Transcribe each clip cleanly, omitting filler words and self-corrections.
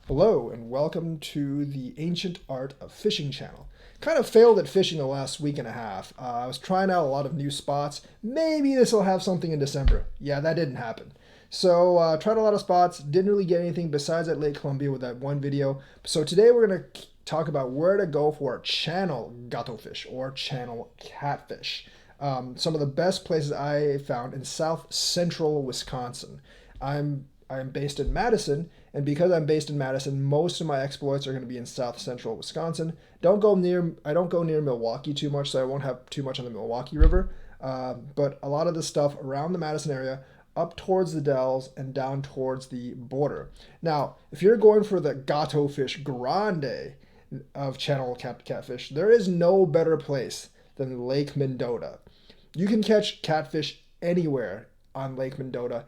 Hello and welcome to the Ancient Art of Fishing channel. Kind of failed at fishing the last week and a half. I was trying out a lot of new spots. Maybe this will have something in December. Yeah, that didn't happen. So tried a lot of spots, didn't really get anything besides at Lake Columbia with that one video. So today we're going to talk about where to go for channel fish or channel catfish. Some of the best places I found in south central Wisconsin. I'm based in Madison, and because I'm based in Madison, most of my exploits are going to be in south central Wisconsin. I don't go near Milwaukee too much, so I won't have too much on the Milwaukee River. But a lot of the stuff around the Madison area, up towards the Dells and down towards the border. Now, if you're going for the gato fish grande of channel catfish, there is no better place than Lake Mendota. You can catch catfish anywhere on Lake Mendota.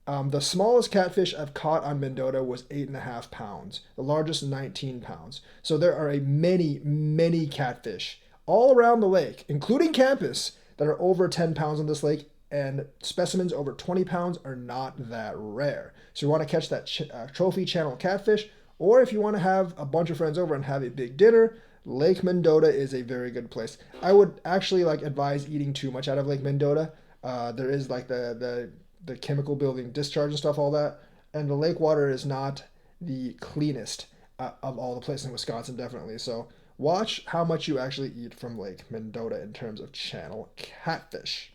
The smallest catfish I've caught on Mendota was 8.5 pounds, the largest 19 pounds. So there are many catfish all around the lake, including campus, that are over 10 pounds on this lake, and specimens over 20 pounds are not that rare. So you want to catch that trophy channel catfish, or if you want to have a bunch of friends over and have a big dinner, Lake Mendota is a very good place. I would actually advise eating too much out of Lake Mendota. There is the chemical building discharge and stuff, all that. And the lake water is not the cleanest of all the places in Wisconsin, definitely. So watch how much you actually eat from Lake Mendota in terms of channel catfish.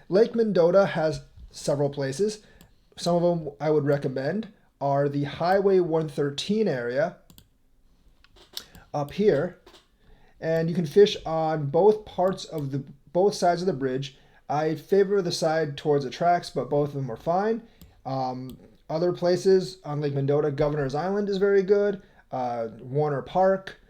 Lake Mendota has several places. Some of them I would recommend are the Highway 113 area up here. And you can fish on both sides of the bridge. I favor the side towards the tracks, but both of them are fine. Other places on Lake Mendota, Governor's Island is very good. Warner Park,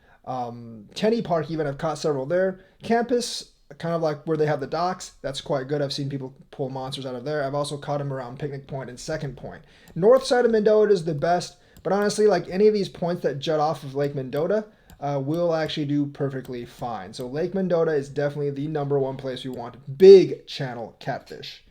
Tenney Park even, I've caught several there. Campus, kind of like where they have the docks, that's quite good. I've seen people pull monsters out of there. I've also caught them around Picnic Point and Second Point. North side of Mendota is the best, but honestly, like any of these points that jut off of Lake Mendota, will actually do perfectly fine. So Lake Mendota is definitely the number one place we want big channel catfish.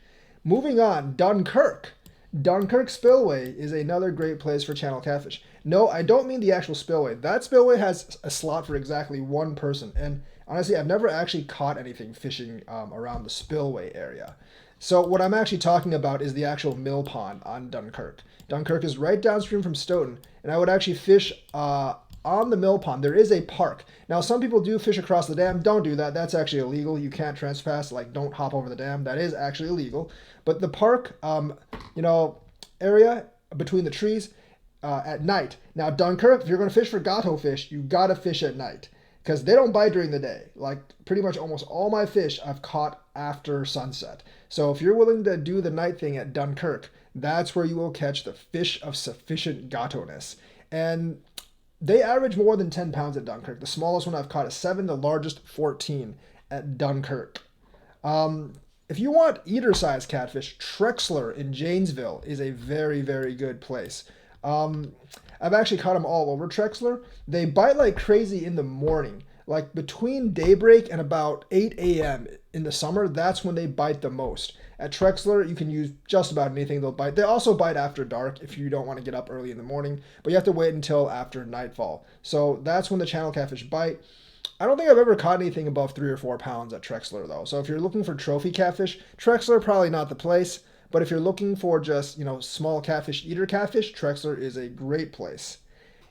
Moving on, Dunkirk. Dunkirk Spillway is another great place for channel catfish. No, I don't mean the actual spillway. That spillway has a slot for exactly one person. And honestly, I've never actually caught anything fishing around the spillway area. So what I'm actually talking about is the actual mill pond on Dunkirk. Dunkirk is right downstream from Stoughton, and I would actually fish on the mill pond. There is a park. Now, some people do fish across the dam. Don't do that. That's actually illegal. You can't trespass. Don't hop over the dam. That is actually illegal. But the park, area between the trees at night. Now, Dunkirk, if you're going to fish for gato fish, you got to fish at night because they don't bite during the day. Pretty much almost all my fish I've caught after sunset. So if you're willing to do the night thing at Dunkirk, that's where you will catch the fish of sufficient gato-ness. And they average more than 10 pounds at Dunkirk. The smallest one I've caught is 7, the largest 14 at Dunkirk. If you want eater-sized catfish, Trexler in Janesville is a very, very good place. I've actually caught them all over Trexler. They bite like crazy in the morning. Between daybreak and about 8 a.m. in the summer, that's when they bite the most. At Trexler, you can use just about anything they'll bite. They also bite after dark if you don't want to get up early in the morning, but you have to wait until after nightfall. So that's when the channel catfish bite. I don't think I've ever caught anything above 3 or 4 pounds at Trexler, though. So if you're looking for trophy catfish, Trexler probably not the place. But if you're looking for just, small catfish, eater catfish, Trexler is a great place.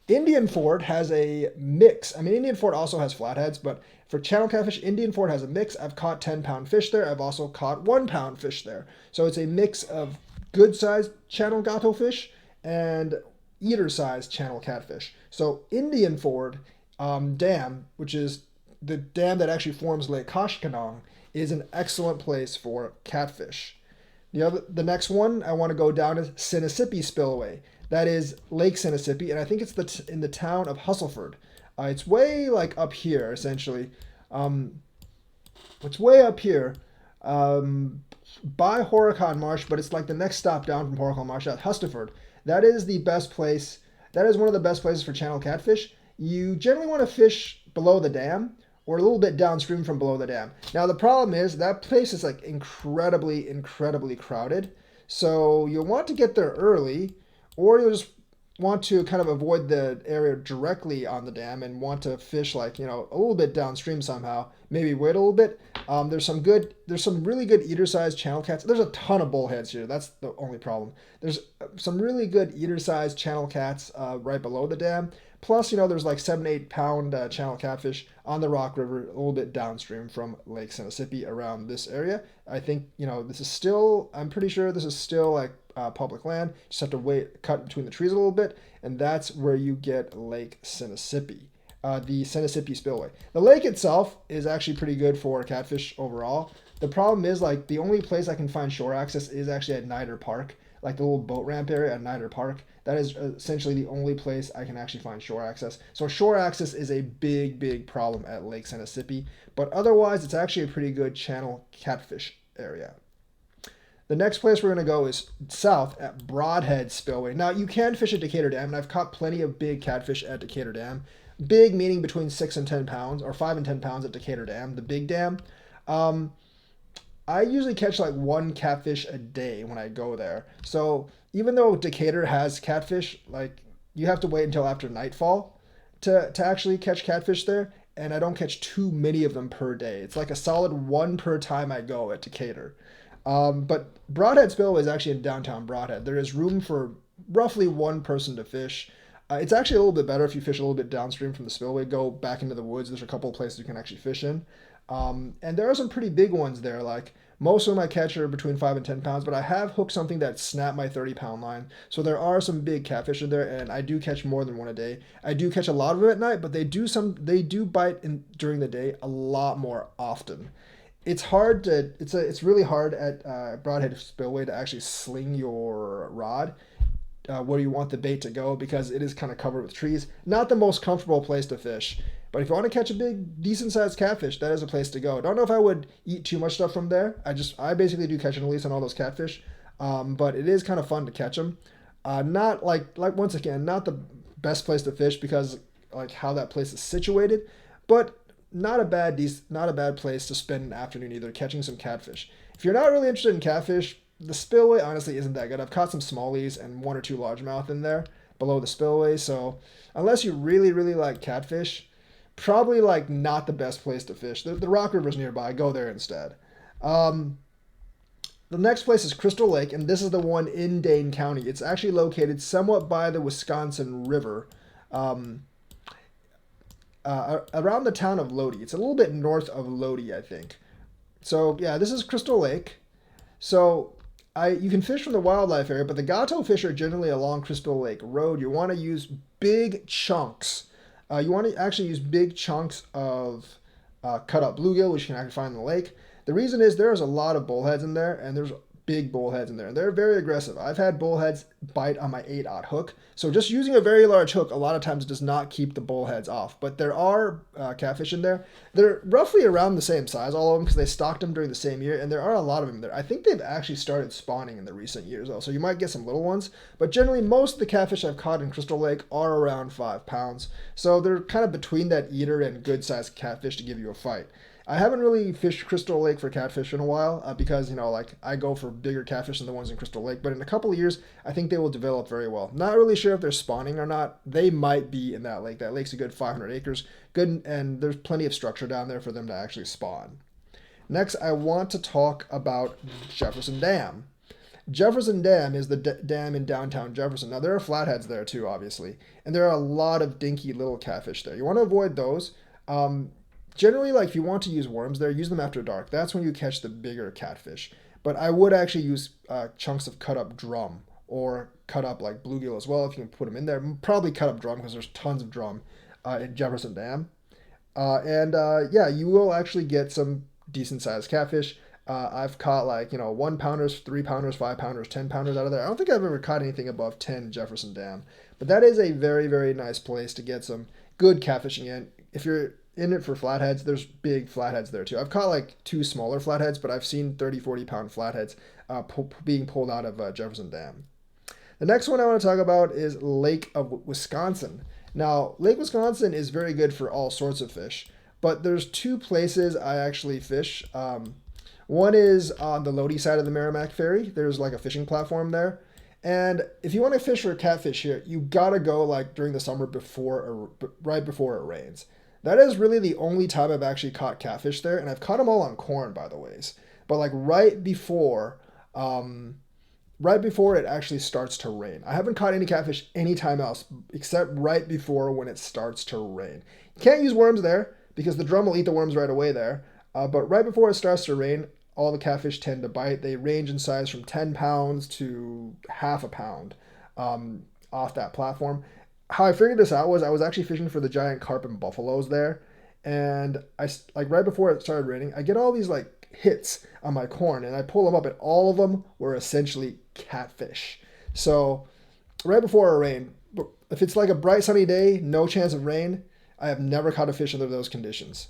Indian Ford has a mix. I mean, Indian Ford also has flatheads, but for channel catfish, Indian Ford has a mix. I've caught 10-pound fish there. I've also caught 1-pound fish there. So it's a mix of good-sized channel gato fish and eater-sized channel catfish. So Indian Ford Dam, which is the dam that actually forms Lake Koshkonong, is an excellent place for catfish. The next one I want to go down is Sinisippi Spillway. That is Lake Sinisippi, and I think it's in the town of Hustleford. It's way up here, essentially. It's way up here by Horicon Marsh, but it's the next stop down from Horicon Marsh at Hustleford. That is the best place. That is one of the best places for channel catfish. You generally want to fish below the dam or a little bit downstream from below the dam. Now, the problem is that place is incredibly crowded. So you'll want to get there early, or you'll just want to kind of avoid the area directly on the dam and want to fish like a little bit downstream somehow, maybe wait a little bit. There's some really good eater-sized channel cats. There's a ton of bullheads here. That's the only problem. There's some really good eater-sized channel cats right below the dam. Plus, there's like 7-8 pound channel catfish on the Rock River, a little bit downstream from Lake Sinisippi around this area. I think, I'm pretty sure this is still like public land. Just have to cut between the trees a little bit, and that's where you get Lake Sinisippi, the Sinisippi spillway. The lake itself is actually pretty good for catfish overall. The problem is like the only place I can find shore access is actually at Niter Park, like the little boat ramp area at Niter Park. That is essentially the only place I can actually find shore access. So shore access is a big problem at Lake Sinisippi, but otherwise it's actually a pretty good channel catfish area. The next place we're going to go is south at Broadhead Spillway. Now, you can fish at Decatur Dam, and I've caught plenty of big catfish at Decatur Dam. Big meaning between 6 and 10 pounds, or 5 and 10 pounds at Decatur Dam, the big dam. I usually catch like one catfish a day when I go there. So even though Decatur has catfish, like you have to wait until after nightfall to actually catch catfish there. And I don't catch too many of them per day. It's like a solid one per time I go at Decatur. But Broadhead Spillway is actually in downtown Broadhead. There is room for roughly one person to fish. It's actually a little bit better if you fish a little bit downstream from the spillway, go back into the woods. There's a couple of places you can actually fish in. And there are some pretty big ones there. Like most of them I catch are between 5 and 10 pounds, but I have hooked something that snapped my 30-pound line. So there are some big catfish in there, and I do catch more than one a day. I do catch a lot of them at night, but they do bite during the day a lot more often. It's really hard at Broadhead Spillway to actually sling your rod where you want the bait to go because it is kind of covered with trees. Not the most comfortable place to fish, but if you want to catch a big, decent-sized catfish, that is a place to go. Don't know if I would eat too much stuff from there. I basically do catch and release on all those catfish, but it is kind of fun to catch them. Not like once again, not the best place to fish because like how that place is situated, but not a bad place to spend an afternoon either catching some catfish. If you're not really interested in catfish, the spillway honestly isn't that good. I've caught some smallies and 1 or 2 largemouth in there below the spillway. So unless you really like catfish, probably like not the best place to fish. The Rock River's nearby. Go there instead. The next place is Crystal Lake, and this is the one in Dane County. It's actually located somewhat by the Wisconsin River. Around the town of Lodi. It's a little bit north of Lodi, I think. So yeah, this is Crystal Lake. So you can fish from the wildlife area, but the gato fish are generally along Crystal Lake Road. You want to use big chunks. You want to actually use big chunks of cut up bluegill, which you can actually find in the lake. The reason is there's a lot of bullheads in there, and there's big bullheads in there. They're very aggressive. I've had bullheads bite on my 8/0 hook. So just using a very large hook a lot of times does not keep the bullheads off. But there are catfish in there. They're roughly around the same size, all of them, because they stocked them during the same year. And there are a lot of them there. I think they've actually started spawning in the recent years, though. So you might get some little ones. But generally, most of the catfish I've caught in Crystal Lake are around 5 pounds. So they're kind of between that eater and good-sized catfish to give you a fight. I haven't really fished Crystal Lake for catfish in a while because, I go for bigger catfish than the ones in Crystal Lake. But in a couple of years, I think they will develop very well. Not really sure if they're spawning or not. They might be in that lake. That lake's a good 500 acres. Good, and there's plenty of structure down there for them to actually spawn. Next, I want to talk about Jefferson Dam. Jefferson Dam is the dam in downtown Jefferson. Now, there are flatheads there too, obviously. And there are a lot of dinky little catfish there. You want to avoid those. Generally, if you want to use worms there, use them after dark. That's when you catch the bigger catfish. But I would actually use chunks of cut up drum or cut up like bluegill as well if you can put them in there. Probably cut up drum because there's tons of drum in Jefferson Dam. You will actually get some decent sized catfish. I've caught 1 pounders, 3 pounders, 5 pounders, 10 pounders out of there. I don't think I've ever caught anything above 10 Jefferson Dam. But that is a very, very nice place to get some good catfishing in. If you're in it for flatheads, there's big flatheads there too. I've caught 2 smaller flatheads, but I've seen 30, 40 pound flatheads being pulled out of Jefferson Dam. The next one I want to talk about is Lake of Wisconsin. Now, Lake Wisconsin is very good for all sorts of fish, but there's 2 places I actually fish. One is on the Lodi side of the Merrimack Ferry. There's a fishing platform there. And if you want to fish for catfish here, you gotta go like during the summer right before it rains. That is really the only time I've actually caught catfish there, and I've caught them all on corn, by the ways. But like right before it actually starts to rain. I haven't caught any catfish anytime else except right before when it starts to rain. You can't use worms there because the drum will eat the worms right away there. But right before it starts to rain, all the catfish tend to bite. They range in size from 10 pounds to half a pound off that platform. How I figured this out was I was actually fishing for the giant carp and buffaloes there. And I like right before it started raining, I get all these like hits on my corn and I pull them up and all of them were essentially catfish. So right before it rained, if it's like a bright sunny day, no chance of rain, I have never caught a fish under those conditions.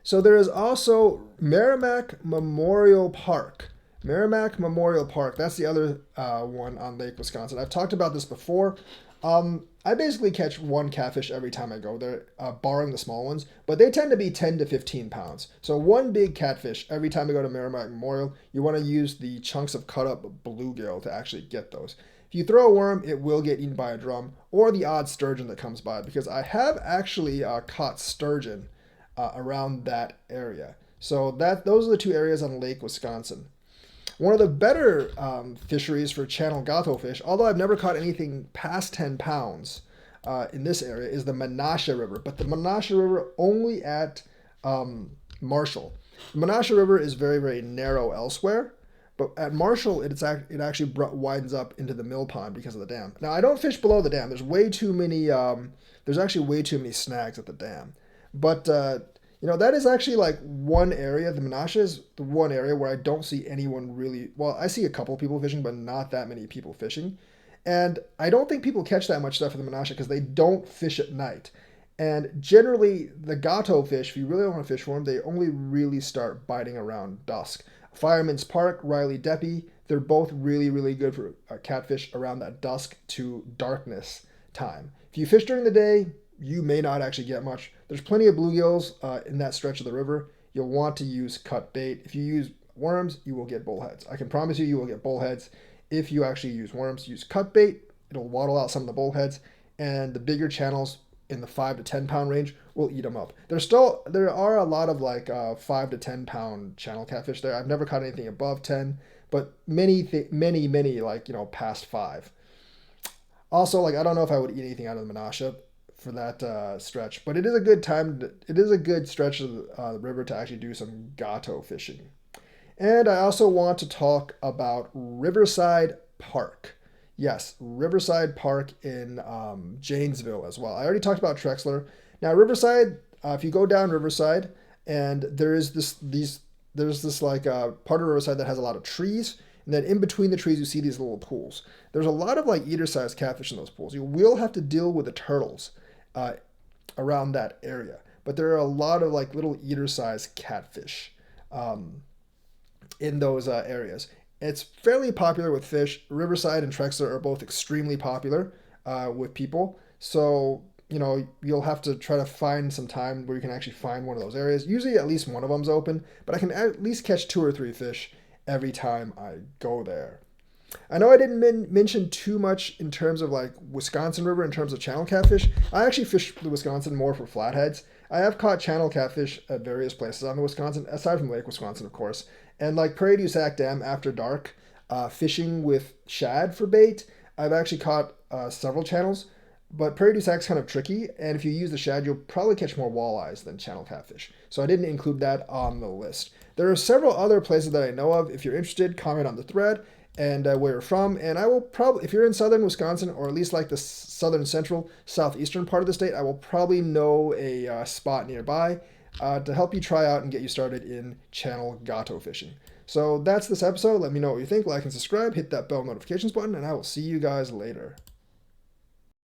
So there is also Merrimack Memorial Park. Merrimack Memorial Park, that's the other one on Lake Wisconsin. I've talked about this before. I basically catch one catfish every time I go there, barring the small ones, but they tend to be 10 to 15 pounds. So one big catfish every time I go to Merrimack Memorial. You want to use the chunks of cut up bluegill to actually get those. If you throw a worm, it will get eaten by a drum or the odd sturgeon that comes by, because I have actually caught sturgeon around that area. So those are the two areas on Lake Wisconsin. One of the better fisheries for channel gato fish, although I've never caught anything past 10 pounds in this area, is the Menasha River. But the Menasha River only at Marshall. The Menasha River is very, very narrow elsewhere, but at Marshall it actually widens up into the mill pond because of the dam. Now I don't fish below the dam. There's way too many. There's actually way too many snags at the dam. But that is actually like one area. The Menasha is the one area where I don't see anyone really. Well, I see a couple of people fishing, but not that many people fishing. And I don't think people catch that much stuff in the Menasha because they don't fish at night. And generally, the gato fish, if you really want to fish for them, they only really start biting around dusk. Fireman's Park, Riley Deppy, they're both really, really good for catfish around that dusk to darkness time. If you fish during the day, you may not actually get much. There's plenty of bluegills in that stretch of the river. You'll want to use cut bait. If you use worms, you will get bullheads. I can promise you will get bullheads if you actually use worms. Use cut bait. It'll waddle out some of the bullheads, and the bigger channels in the 5 to 10 pound range will eat them up. There are a lot of like 5 to 10 pound channel catfish there. I've never caught anything above 10, but many like past 5. Also, like I don't know if I would eat anything out of the Menasha for that stretch, but it is a good it is a good stretch of the river to actually do some gato fishing. And I also want to talk about Riverside Park. Yes, Riverside Park in Janesville as well. I already talked about Trexler. Now Riverside, if you go down Riverside, and there's this like part of Riverside that has a lot of trees, and then in between the trees you see these little pools. There's a lot of like eater-sized catfish in those pools. You will have to deal with the turtles around that area, but there are a lot of like little eater-sized catfish in those areas. It's fairly popular with fish. Riverside and Trexler are both extremely popular with people. So, you'll have to try to find some time where you can actually find one of those areas. Usually at least one of them's open, but I can at least catch 2 or 3 fish every time I go there. I know I didn't mention too much in terms of like Wisconsin River in terms of channel catfish. I actually fish the Wisconsin more for flatheads. I have caught channel catfish at various places on the Wisconsin, aside from Lake Wisconsin, of course. And like Prairie du Sac Dam after dark, fishing with shad for bait, I've actually caught several channels. But Prairie du Sac's kind of tricky, and if you use the shad, you'll probably catch more walleyes than channel catfish. So I didn't include that on the list. There are several other places that I know of. If you're interested, comment on the thread and where you're from. And I will probably, if you're in southern Wisconsin, or at least like the southern central, southeastern part of the state, I will probably know a spot nearby to help you try out and get you started in channel gato fishing. So that's this episode. Let me know what you think. Like and subscribe. Hit that bell notifications button, and I will see you guys later.